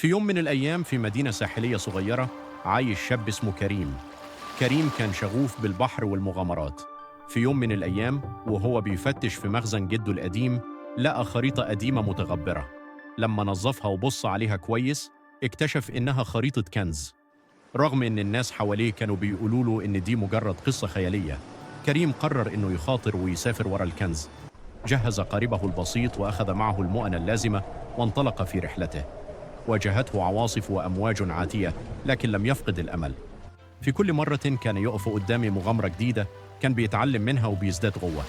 في يوم من الأيام في مدينة ساحلية صغيرة عايش شاب اسمه كريم. كريم كان شغوف بالبحر والمغامرات. في يوم من الأيام وهو بيفتش في مخزن جده القديم لقى خريطة قديمة متغبرة. لما نظفها وبص عليها كويس اكتشف إنها خريطة كنز. رغم إن الناس حواليه كانوا بيقولوا له إن دي مجرد قصة خيالية، كريم قرر إنه يخاطر ويسافر ورا الكنز. جهز قاربه البسيط وأخذ معه المؤن اللازمة وانطلق في رحلته. واجهته عواصف وأمواج عاتية، لكن لم يفقد الأمل. في كل مرة كان يقف قدام مغامرة جديدة كان بيتعلم منها وبيزداد قوة.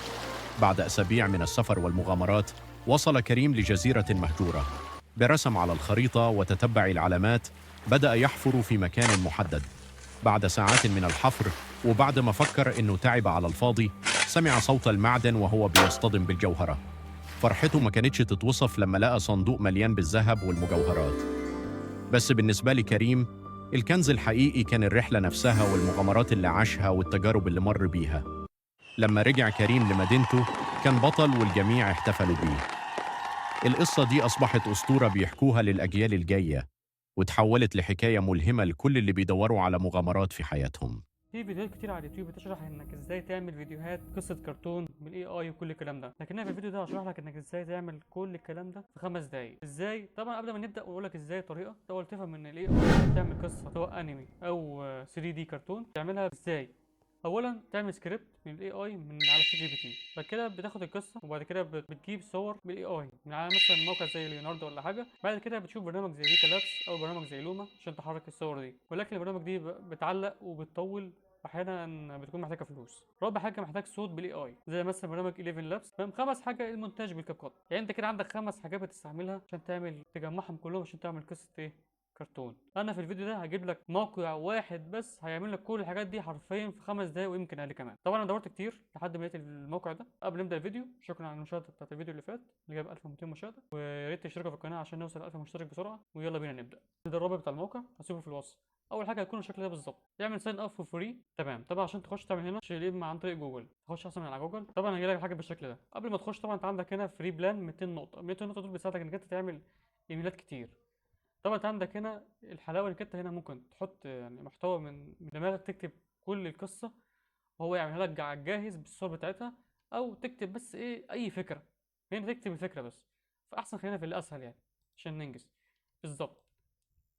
بعد أسابيع من السفر والمغامرات وصل كريم لجزيرة مهجورة. برسم على الخريطة وتتبع العلامات بدأ يحفر في مكان محدد. بعد ساعات من الحفر وبعد ما فكر إنه تعب على الفاضي سمع صوت المعدن وهو بيصطدم بالجوهرة. فرحته ما كانتش تتوصف لما لقى صندوق مليان بالذهب والمجوهرات. بس بالنسبة لكريم الكنز الحقيقي كان الرحلة نفسها والمغامرات اللي عاشها والتجارب اللي مر بيها. لما رجع كريم لمدينته كان بطل والجميع احتفلوا بيه. القصة دي أصبحت أسطورة بيحكوها للأجيال الجاية، وتحولت لحكاية ملهمة لكل اللي بيدوروا على مغامرات في حياتهم. في فيديوهات كتير على اليوتيوب بتشرح انك ازاي تعمل فيديوهات قصة كرتون بالاي اي وكل الكلام ده، لكن انا في الفيديو ده هشرح لك انك ازاي تعمل كل الكلام ده في 5 دقايق. ازاي؟ طبعا قبل ما نبدا واقول لك ازاي الطريقه الاول تفهم ان الاي اي تعمل قصه سواء انمي او 3 دي كرتون تعملها ازاي. اولا تعمل سكريبت من الاي اي من على شات جي بي تي، بعد كده بتاخد القصه وبعد كده بتجيب صور بالاي اي من على مثلا موقع زي ليوناردو ولا حاجه. بعد كده بتشوف برنامج زي فيكا لابس او برنامج زي لوما عشان تحرك الصور دي، ولكن البرامج دي بتعلق وبتطول، احيانا بتكون محتاجه فلوس. رابع حاجه محتاج صوت بالاي اي زي مثلا برنامج 11 لابس. تمام. خامس حاجه المونتاج بالكاب كات. يعني انت كده عندك 5 حاجات بتستعملها عشان تعمل تجمعهم كلهم عشان تعمل قصه ايه؟ كرتون. انا في الفيديو ده هجيب لك موقع واحد بس هيعمل لك كل الحاجات دي حرفيا في 5 دقايق ويمكن اقل كمان. طبعا انا دورت كتير لحد ما لقيت الموقع ده. قبل ما نبدا الفيديو شكرا على المشاهده بتاعت الفيديو اللي فات اللي جاب 1200 مشاهده، ويا ريت تشتركوا في القناه عشان نوصل 1000 مشترك بسرعه. ويلا بينا نبدا. ده الرابط بتاع الموقع هسيبه في الوصف. اول حاجه هيكون الشكل ده بالظبط. تعمل ساين اب فور فري. تمام. طبعا عشان تخش تعمل هنا تشيل عن طريق جوجل، تخش اصلا من على جوجل. طبعا هيجي لك حاجه بالشكل ده. قبل ما تخش طبعا انت عندك هنا فري بلان 200 نقطه. 200 نقطه دول بيساعدك انك انت تعمل ايميلات كتير. طبعا انت عندك هنا الحلاوه انك انت هنا ممكن تحط يعني محتوى من دماغك، تكتب كل القصه وهو يعملها لك على الجاهز بالصور بتاعتها، او تكتب بس ايه اي فكره. هنا تكتب الفكره بس، فاحسن خلينا في الاسهل يعني عشان ننجز. بالظبط.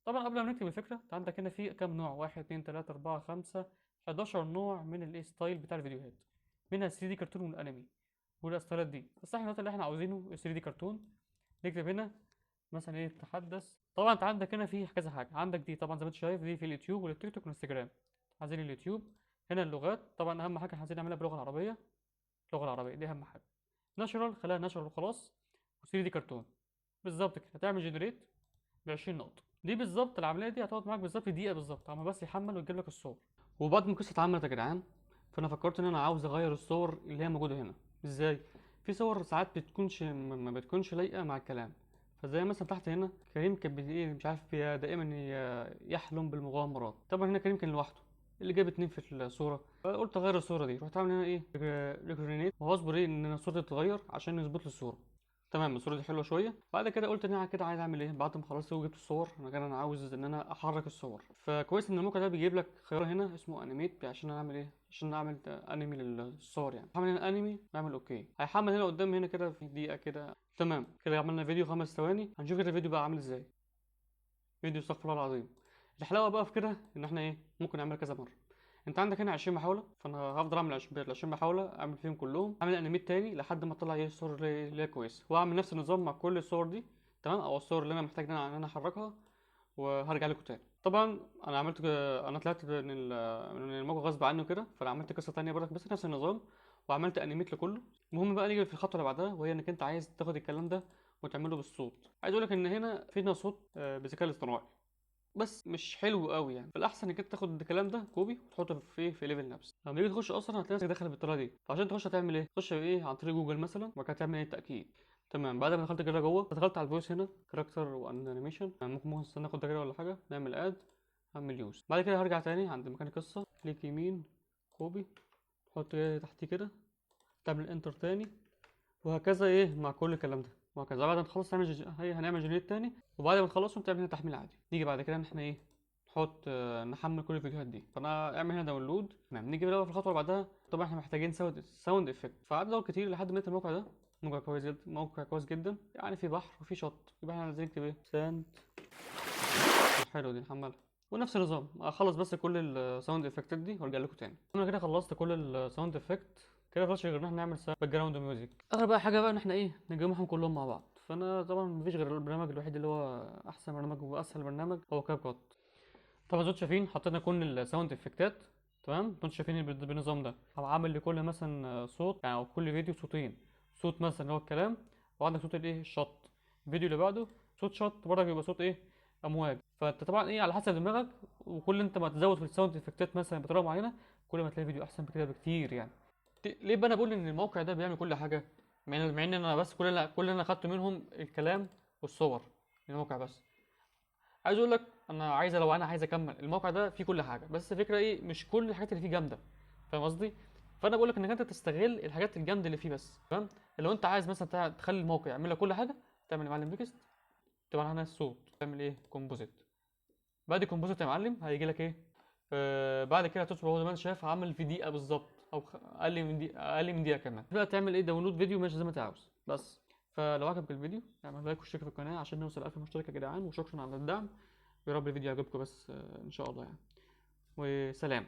طبعا قبل ما نكتب الفكره انت عندك هنا في كام نوع: 1 2 3 4 5 11 نوع من الايه ستايل بتاع الفيديوهات، منها 3 دي كرتون والانمي والستايلات دي. بس احنا دلوقتي اللي احنا عاوزينه 3 دي كرتون. نكتب هنا مثلا ايه تحدث. طبعا انت عندك هنا في كذا حاجه. عندك دي طبعا زي ما انت شايف دي في اليوتيوب والتيك توك والانستجرام. عايزين اليوتيوب. هنا اللغات طبعا اهم حاجه عايزين نعملها باللغه العربيه. اللغه العربيه دي اهم حاجه. ناشونال خليها ناشونال وخلاص. و3 دي كرتون. بالظبط كده. هتعمل جنريت ب 20 نقطه. دي بالظبط العمليه دي هتقعد معاك بالظبط دقيقه بالظبط اما بس يحمل ويجيب لك الصور. وبعد ما القصه اتعملت يا جدعان فانا فكرت ان انا عاوز اغير الصور اللي هي موجوده هنا. ازاي؟ في صور ساعات بتكونش ما بتكونش لايقه مع الكلام. فزي مثلا تحت هنا كريم كان ايه مش عارف دائما يحلم بالمغامرات. طبعا هنا كريم كان لوحده اللي جاب 2 في الصوره. فقلت اغير الصوره دي، رحت عامل هنا ايه ريكورينيت وهصبر ايه ان الصوره دي تتغير عشان يظبط لي الصوره. تمام. الصوره دي حلوه شويه. بعد كده قلت ان انا كده عايز اعمل ايه بعد ما خلصت وجبت الصور. انا عاوز ان انا احرك الصور. فكويس ان الموقع ده بيجيب لك خيار هنا اسمه انيميت عشان اعمل ايه عشان اعمل انمي للصور. يعني هعمل هنا انمي نعمل اوكي. هيحمل هنا قدام هنا كده في دقيقه كده. تمام كده عملنا فيديو 5 ثواني. هنشوف كده الفيديو بقى عامل ازاي. فيديو استغفر الله العظيم. الحلاوه بقى في كده ان احنا ايه ممكن نعملها كذا مره. انت عندك هنا 20 محاوله، فانا هفضل اعمل 20 محاوله اعمل فيهم كلهم. اعمل انيميت تاني لحد ما اطلع ايه الصور اللي هي كويسه، واعمل نفس النظام مع كل الصور دي. تمام. او الصور اللي انا محتاج ان انا احركها. وهرجع لكم تاني. طبعا انا عملت انا طلعت من الموقع غصب عني وكده، فانا عملت قصه تانية برضك بس نفس النظام. وعملت انيميت لكله. المهم بقى نيجي في الخطوه اللي بعدها، وهي انك انت عايز تاخد الكلام ده وتعمله بالصوت. عايز اقول لك ان هنا فينا صوت بالذكاء الاصطناعي بس مش حلو قوي. يعني فالاحسن انك انت تاخد الكلام ده كوبي وتحطه في ليفل نفس. لما تيجي تخش اصلا هتلاقي نفسك داخل بالطريقه دي. فعشان تخش هتعمل ايه؟ تخش ايه عن طريق جوجل مثلا وبعد كده تعمل ايه تاكيد. تمام. بعد ما دخلت كده جوه دخلت على الفويس هنا كاركتر وانيميشن. ممكن نستنى ناخد ده كده ولا حاجه. نعمل اد. اعمل يوز. بعد كده هرجع تاني عند مكان القصه. كليك يمين. كوبي. تحط كده تحتيه كده. تعمل انتر تاني. وهكذا ايه مع كل الكلام ده. وهكذا. بعد ما نخلص هنعمل جنريت تاني، وبعد ما نخلصهم تعمل هنا تحميل عادي. نيجي بعد كده ان احنا ايه، نحط نحمل كل الفيديوهات دي. فانا اعمل هنا داونلود. تمام. نيجي بقى في الخطوه اللي بعدها، طبعا احنا محتاجين ساوند افكت. فقعدنا ندور كتير لحد ما لقيت الموقع ده. موقع كويس جدا، يعني في بحر وفي شط. يبقى احنا عايزين نكتب ايه، ساند. حلو، دي نحملها. ونفس النظام اخلص بس كل الساوند افكتات دي وارجع لكم تاني. انا كده خلصت كل الساوند افكت. كده خلاص غير ان احنا نعمل باك جراوند ميوزك. اخر بقى حاجه بقى ان احنا ايه، نجمعهم كلهم مع بعض. فانا طبعا مفيش غير البرنامج الوحيد اللي هو احسن برنامج واسهل برنامج هو كاب كات. طبعا انتوا شايفين حطينا كل الساوند افكتات. تمام. انتوا شايفين بالنظام ده. هو عامل لكل مثلا صوت، يعني او كل فيديو صوتين. صوت مثلا اللي هو الكلام، وعندك صوت الايه، الشط. الفيديو اللي بعده صوت شط برضك، بيبقى صوت ايه، امواج. فانت طبعا ايه على حسب دماغك. وكل انت ما تزود في الساوند افكتات مثلا بطريقه معينه، كل ما تلاقي فيديو احسن بكده بكتير يعني. ليه بقى انا بقول ان الموقع ده بيعمل كل حاجه، مع ان انا بس كل اللي انا خدته منهم الكلام والصور من الموقع بس. عايز اقول لك انا عايز، لو انا عايز اكمل الموقع ده فيه كل حاجه، بس الفكره ايه، مش كل الحاجات اللي فيه جامده. فاهم قصدي؟ فانا بقول لك انك انت تستغل الحاجات الجامده اللي فيه بس. تمام. لو انت عايز مثلا تخلي الموقع يعمل لك كل حاجه، تعمل يا معلم تكست. طبعا هنا الصوت تعمل ايه، كومبوزيت. بعد كومبوزيت يا معلم هيجي لك ايه، بعد كده هتدخل هو زي ما انت شايف عامل في دقيقه بالظبط، او اقل من دقيقه، اقل من دقيقه كمان. بقى تعمل ايه، داونلود فيديو ماشي زي ما انت عاوز بس. فلو عجبك الفيديو اعمل لايك واشترك في القناه عشان نوصل 1000 مشترك يا جدعان، وشكرا على الدعم. يا رب الفيديو يعجبكم بس ان شاء الله يعني. وسلام.